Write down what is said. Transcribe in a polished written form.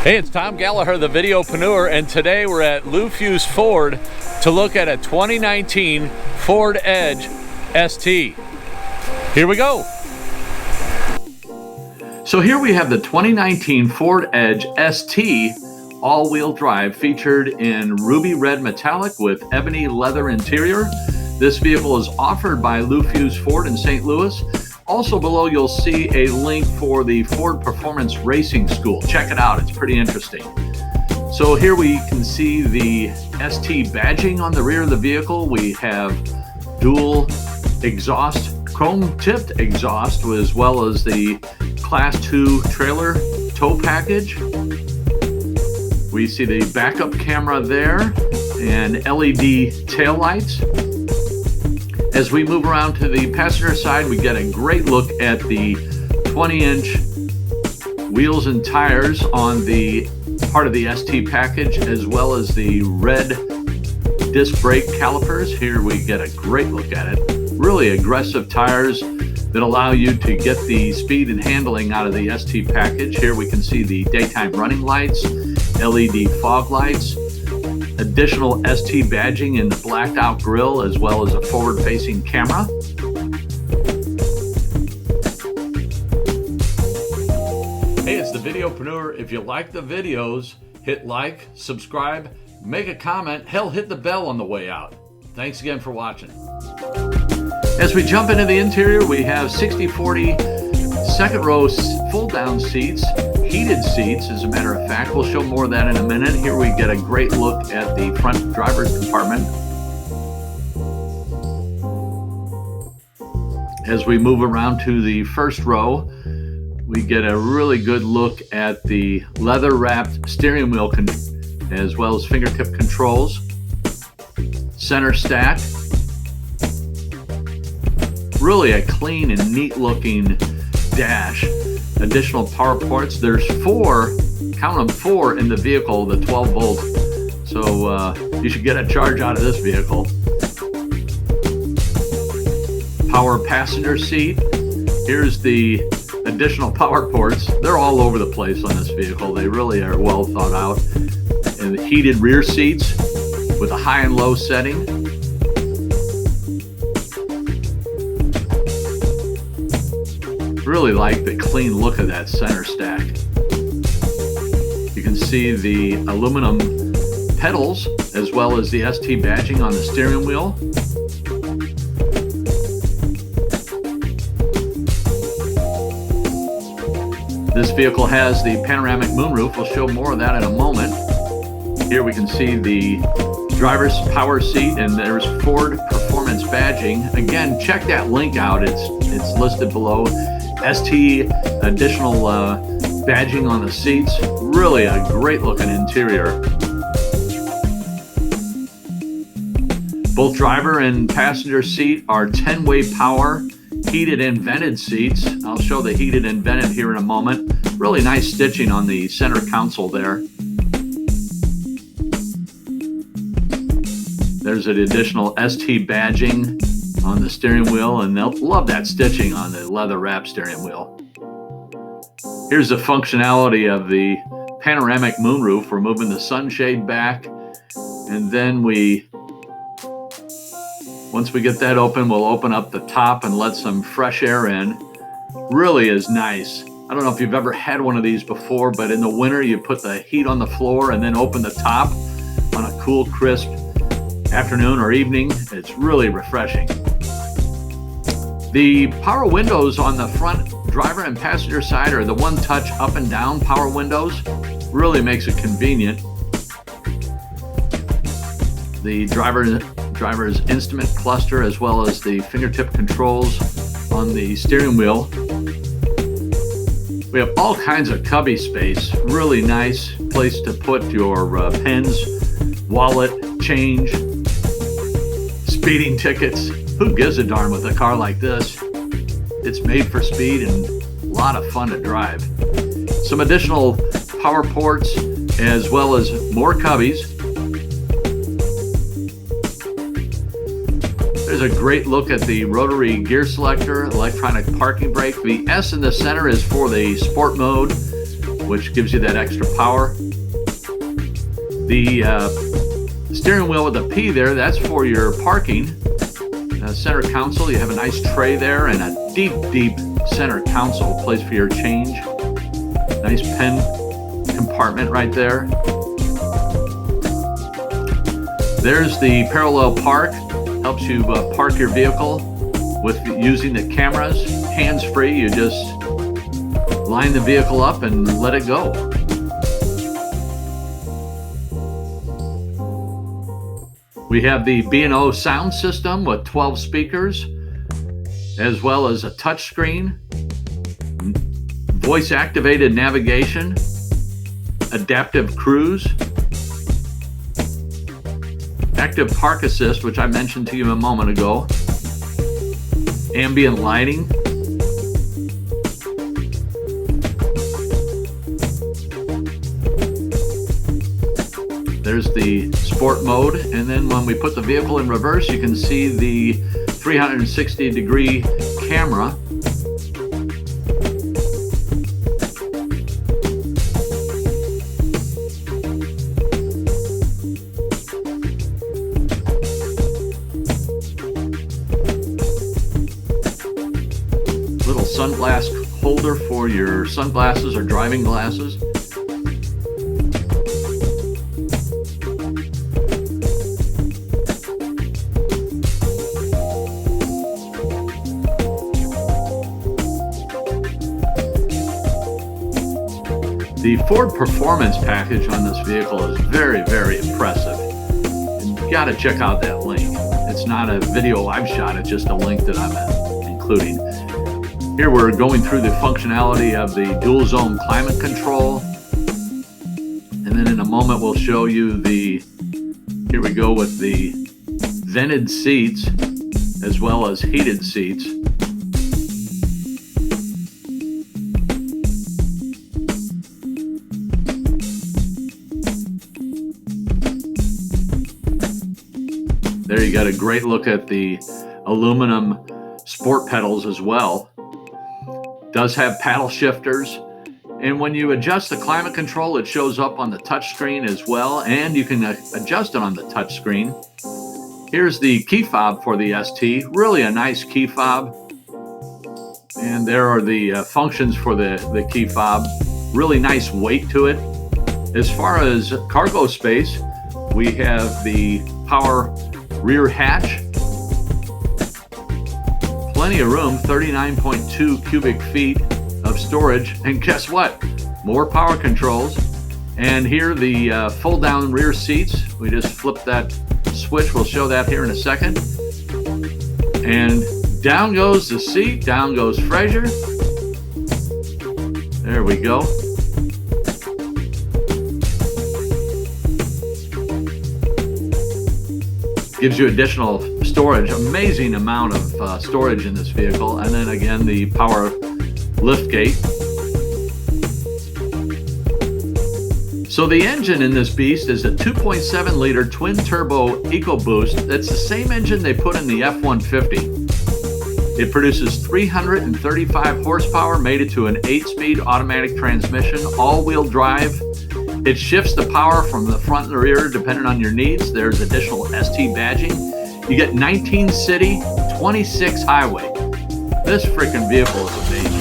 Hey, it's Tom Gallagher, the Videopreneur, and today we're at Lou Fusz Ford to look at a 2019 Ford Edge ST. Here we go. So here we have the 2019 Ford Edge ST all-wheel drive, featured in ruby red metallic with ebony leather interior. This vehicle is offered by Lou Fusz Ford in St. Louis. Also below, you'll see a link for the Ford Performance Racing School. Check it out, it's pretty interesting. So here we can see the ST badging on the rear of the vehicle. We have dual exhaust, chrome-tipped exhaust, as well as the Class 2 trailer tow package. We see the backup camera there and LED taillights. As we move around to the passenger side, we get a great look at the 20-inch wheels and tires on the part of the ST package, as well as the red disc brake calipers. Here we get a great look at it. Really aggressive tires that allow you to get the speed and handling out of the ST package. Here we can see the daytime running lights, LED fog lights, additional ST badging in the blacked out grille, as well as a forward facing camera. Hey, it's the Videopreneur. If you like the videos, hit like, subscribe, make a comment, hell, hit the bell on the way out. Thanks again for watching. As we jump into the interior, we have 60/40 second row fold down seats, heated seats, as a matter of fact. We'll show more of that in a minute. Here we get a great look at the front driver's compartment. As we move around to the first row, we get a really good look at the leather wrapped steering wheel as well as fingertip controls. Center stack. Really a clean and neat looking dash. Additional power ports. There's four, count them, four in the vehicle, the 12 volt. So you should get a charge out of this vehicle. Power passenger seat. Here's the additional power ports. They're all over the place on this vehicle. They really are well thought out. And the heated rear seats with a high and low setting. Really like the clean look of that center stack. You can see the aluminum pedals as well as the ST badging on the steering wheel. This vehicle has the Panoramic Moonroof. We'll show more of that in a moment. Here we can see the driver's power seat, and there's Ford Performance badging. Again, check that link out. It's listed below. ST additional badging on the seats. Really a great looking interior. Both driver and passenger seat are 10-way power, heated and vented seats. I'll show the heated and vented here in a moment. Really nice stitching on the center console there. There's an additional ST badging on the steering wheel, and they'll love that stitching on the leather wrap steering wheel. Here's the functionality of the Panoramic Moonroof. We're moving the sunshade back, and then once we get that open, we'll open up the top and let some fresh air in. Really is nice. I don't know if you've ever had one of these before, but in the winter you put the heat on the floor and then open the top on a cool, crisp afternoon or evening. It's really refreshing. The power windows on the front driver and passenger side are the one-touch up and down power windows. Really makes it convenient. The driver's instrument cluster, as well as the fingertip controls on the steering wheel. We have all kinds of cubby space. Really nice place to put your pens, wallet, change, speeding tickets. Who gives a darn with a car like this? It's made for speed and a lot of fun to drive. Some additional power ports as well as more cubbies. There's a great look at the rotary gear selector, electronic parking brake. The S in the center is for the sport mode. which gives you that extra power. The steering wheel with a P there, that's for your parking. Center console, you have a nice tray there and a deep center console, place for your change. Nice pen compartment right there. There's the parallel park, helps you park your vehicle with using the cameras, hands-free. You just line the vehicle up and let it go. We have the B&O sound system with 12 speakers, as well as a touch screen, voice-activated navigation, adaptive cruise, active park assist, which I mentioned to you a moment ago, ambient lighting, there's the sport mode, and then when we put the vehicle in reverse, you can see the 360-degree camera. Little sunglass holder for your sunglasses or driving glasses. The Ford Performance package on this vehicle is very impressive. And you got to check out that link. It's not a video I've shot, it's just a link that I'm including. Here we're going through the functionality of the dual zone climate control. And then in a moment we'll show you here we go with the vented seats as well as heated seats. There you got a great look at the aluminum sport pedals as well. Does have paddle shifters, and when you adjust the climate control, it shows up on the touch screen as well, and you can adjust it on the touch screen. Here's the key fob for the ST, really a nice key fob, and there are the functions for the key fob. Really nice weight to it. As far as cargo space, we have the power rear hatch, plenty of room, 39.2 cubic feet of storage, and guess what? More power controls. And here the fold down rear seats. We just flip that switch, we'll show that here in a second. And down goes the seat, down goes Fraser. There we go. Gives you additional storage, amazing amount of storage in this vehicle. And then again, the power lift gate. So the engine in this beast is a 2.7 liter twin turbo EcoBoost. That's the same engine they put in the F-150. It produces 335 horsepower, made it to an 8-speed automatic transmission, all-wheel drive. It shifts the power from the front and the rear depending on your needs. There's additional ST badging. You get 19 city, 26 highway. This freaking vehicle is amazing.